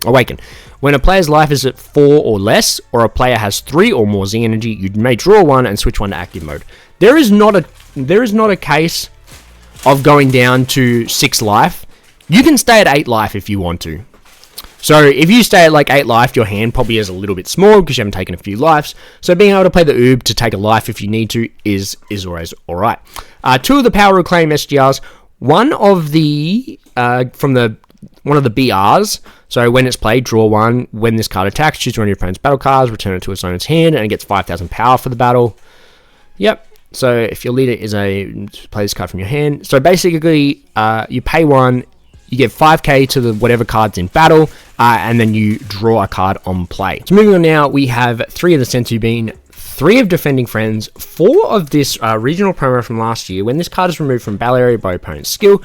Awaken. When a player's life is at 4 or less, or a player has 3 or more Z energy, you may draw 1 and switch 1 to active mode. There is not a case of going down to 6 life. You can stay at 8 life if you want to. So if you stay at like 8 life, your hand probably is a little bit small because you haven't taken a few lives. So being able to play the Oob to take a life if you need to is always alright. 2 of the Power Reclaim SGRs. One of the one of the BRs. So when it's played, draw 1. When this card attacks, choose one of your opponent's battle cards, return it to its owner's hand, and it gets 5,000 power for the battle. Yep. So if your leader is play this card from your hand. So basically, you pay 1, you get 5k to the whatever card's in battle, and then you draw a card on play. So moving on now, we have 3 of the Senzu Bean, 3 of Defending Friends, 4 of this regional promo from last year. When this card is removed from battle area by opponent's skill,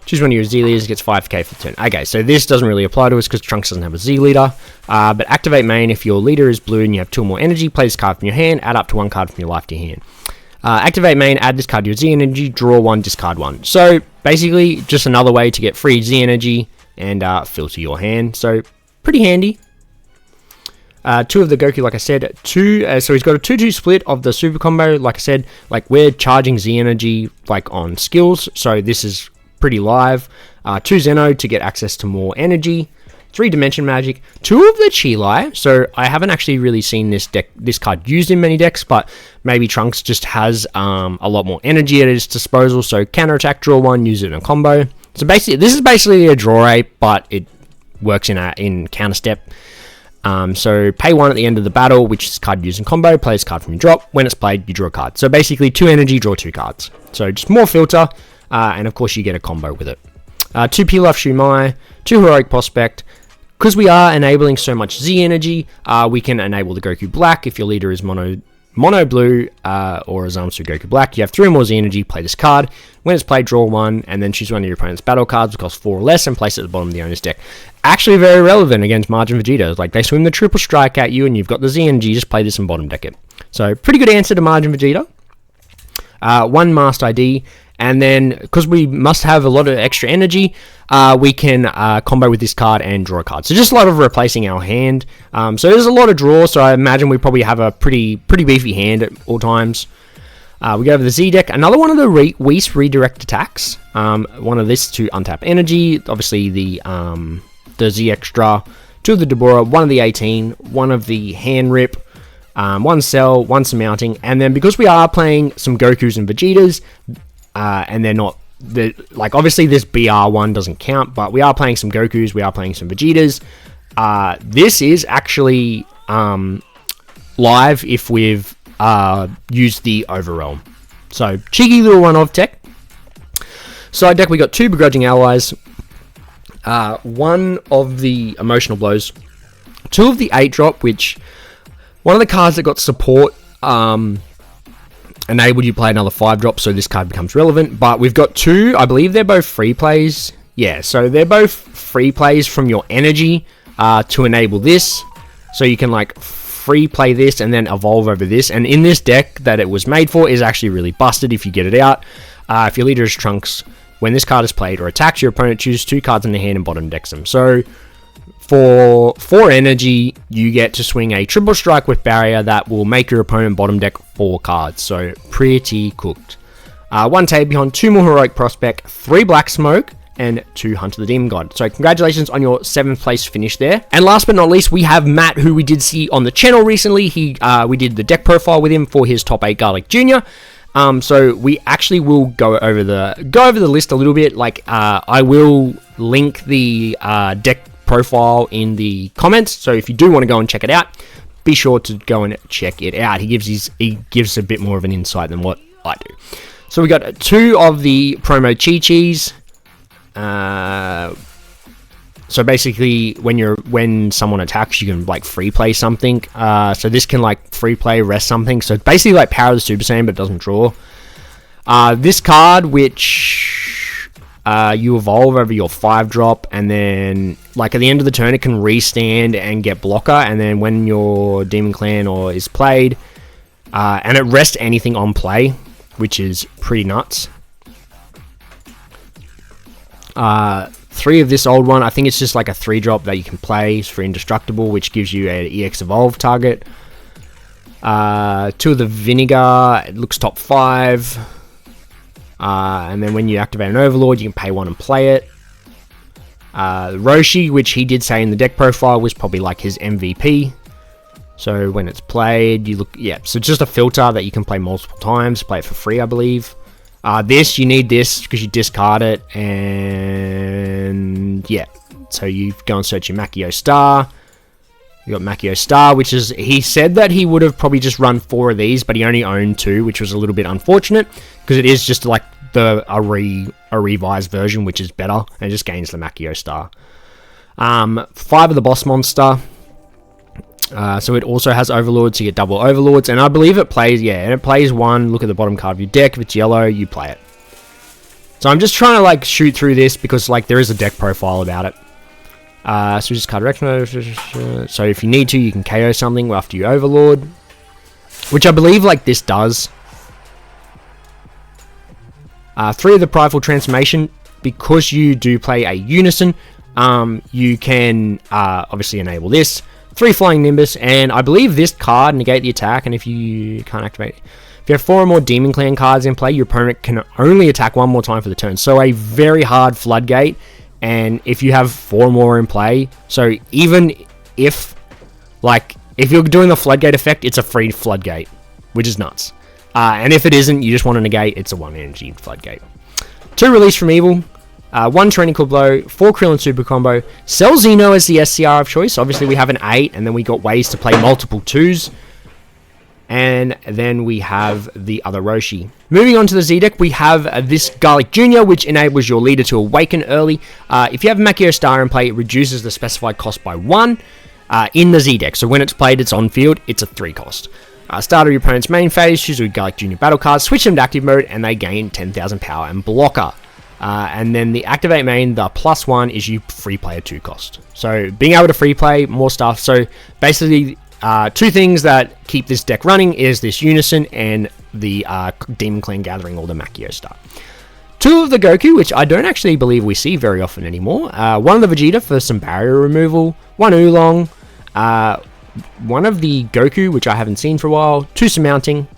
choose one of your Z leaders, gets 5k for the turn. Okay, so this doesn't really apply to us because Trunks doesn't have a Z leader. But activate main, if your leader is blue and you have 2 or more energy, play this card from your hand, add up to 1 card from your life to your hand. Activate main, add this card to your Z energy, draw 1, discard 1. So basically, just another way to get free Z energy and filter your hand. So pretty handy. 2 of the Goku, like I said, 2. So he's got a 2-2 split of the super combo. Like I said, like we're charging Z energy like on skills, so this is pretty live. 2 Zeno to get access to more energy. 3 Dimension Magic, 2 of the Chilai. So I haven't actually really seen this card used in many decks, but maybe Trunks just has a lot more energy at his disposal. So counter attack, draw 1, use it in a combo. So basically, this is basically a draw ape, but it works in counter step. So pay 1 at the end of the battle, which is card used in combo. Play this card from your drop. When it's played, you draw a card. So basically 2 energy, draw 2 cards. So just more filter, and of course you get a combo with it. 2 Peel Off Shumai, 2 Heroic Prospect. Because we are enabling so much Z energy, we can enable the Goku Black if your leader is mono blue or Azamsu Goku Black. You have 3 or more Z energy, play this card. When it's played, draw 1, and then choose one of your opponent's battle cards, which cost 4 or less, and place it at the bottom of the owner's deck. Actually very relevant against Margin Vegeta. Like, they swim the triple strike at you, and you've got the Z energy, just play this and bottom deck it. So, pretty good answer to Margin Vegeta. 1 Master ID, and then, because we must have a lot of extra energy, we can combo with this card and draw a card. So just a lot of replacing our hand. So there's a lot of draw, so I imagine we probably have a pretty beefy hand at all times. We go over the Z deck. Another one of the Whis redirect attacks. One of this to untap energy. Obviously the Z extra. 2 of the Deborah, 1 of the 18, 1 of the hand rip. 1 Cell, 1 surmounting, and then because we are playing some Gokus and Vegetas, and they're not, like, obviously this BR one doesn't count, but we are playing some Gokus, we are playing some Vegetas. This is actually live if we've used the Overrealm. So, cheeky little one-off tech. Side deck, we got 2 Begrudging Allies, 1 of the Emotional Blows, 2 of the 8-drop, which... One of the cards that got support enabled you to play another 5-drop, so this card becomes relevant. But we've got 2, I believe they're both free plays. Yeah, so they're both free plays from your energy to enable this. So you can, like, free play this and then evolve over this. And in this deck that it was made for is actually really busted if you get it out. If your leader is Trunks, when this card is played or attacks your opponent, choose 2 cards in the hand and bottom decks them. So... For 4 energy, you get to swing a triple strike with barrier that will make your opponent bottom deck 4 cards. So, pretty cooked. 1 Tabion, 2 more Heroic Prospect, 3 Black Smoke, and 2 Hunter the Demon God. So, congratulations on your 7th place finish there. And last but not least, we have Matt, who we did see on the channel recently. We did the deck profile with him for his top 8 Garlic Jr. So we actually will go over the list a little bit. Like, I will link the deck profile in the comments, so if you do want to go and check it out, be sure to go and check it out. He gives a bit more of an insight than what I do. So we got 2 of the promo Chi-Chis. So basically, when someone attacks, you can, like, free play something. So this can, like, free play rest something. So it's basically like Power of the Super Saiyan, but it doesn't draw. This card, which you evolve over your 5-drop, and then, like, at the end of the turn, it can restand and get blocker, and then when your Demon Clan is played, and it rests anything on play, which is pretty nuts. 3 of this old one, I think it's just like a 3-drop that you can play for Indestructible, which gives you an EX Evolve target. 2 of the Vinegar, it looks top 5. And then when you activate an Overlord, you can pay 1 and play it. Roshi, which he did say in the deck profile, was probably like his MVP. So when it's played, so it's just a filter that you can play multiple times, play it for free, I believe. This, you need this because you discard it, and yeah. So you go and search your Makio Star. You got Makio Star, which is, he said that he would have probably just run 4 of these, but he only owned 2, which was a little bit unfortunate, because it is just like a revised version, which is better, and it just gains the Makio Star. 5 of the Boss Monster. So it also has Overlords, so you get double Overlords, and I believe it plays, and it plays 1, look at the bottom card of your deck, if it's yellow, you play it. So I'm just trying to, like, shoot through this, because, like, there is a deck profile about it. So just card direction. So if you need to, you can KO something after you Overlord, which I believe, like, this does. 3 of the Prideful Transformation, because you do play a Unison, you can obviously enable this. 3 Flying Nimbus, and I believe this card negate the attack, and if you can't activate, if you have 4 or more Demon Clan cards in play, your opponent can only attack 1 more time for the turn. So a very hard floodgate, and if you have 4 more in play, so even if, like, if you're doing the floodgate effect, it's a free floodgate, which is nuts. And if it isn't, you just want to negate, it's a 1 energy floodgate. 2 Release from Evil. 1 Tyrannical Blow, 4 Krillin Super Combo, Cell Xeno as the SCR of choice. Obviously, we have an 8, and then we got ways to play multiple 2s. And then we have the other Roshi. Moving on to the Z deck, we have this Garlic Jr., which enables your leader to awaken early. If you have Machio Star in play, it reduces the specified cost by 1 in the Z deck. So when it's played, it's on field, it's a 3 cost. Start of your opponent's main phase, choose a Garlic Jr. battle card, switch them to active mode, and they gain 10,000 power and blocker. And then the activate main, the +1 is you free play a 2 cost. So being able to free play more stuff. So basically, 2 things that keep this deck running is this Unison and the Demon Clan Gathering or the Machio Star. 2 of the Goku, which I don't actually believe we see very often anymore. 1 of the Vegeta for some barrier removal. 1 Oolong. 1 of the Goku, which I haven't seen for a while. 2 Surmounting.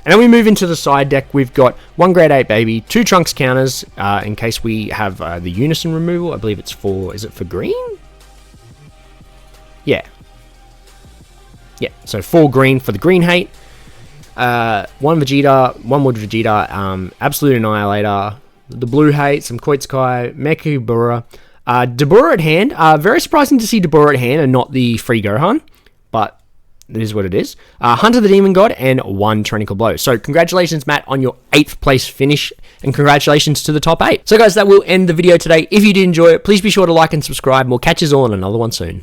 And then we move into the side deck. We've got 1 Grade 8 Baby, 2 Trunks counters in case we have the Unison removal. I believe it's for, is it for green? Yeah. Yeah, so 4 green for the green hate. 1 Vegeta, 1 Wood Vegeta, Absolute Annihilator, the blue hate, some Koitsukai, Mechibura. Dabura at hand. Very surprising to see Dabura at hand and not the free Gohan, but it is what it is. Hunter the Demon God and 1 Tyrannical Blow. So congratulations, Matt, on your 8th place finish, and congratulations to the top 8. So guys, that will end the video today. If you did enjoy it, please be sure to like and subscribe, and we'll catch you all on another one soon.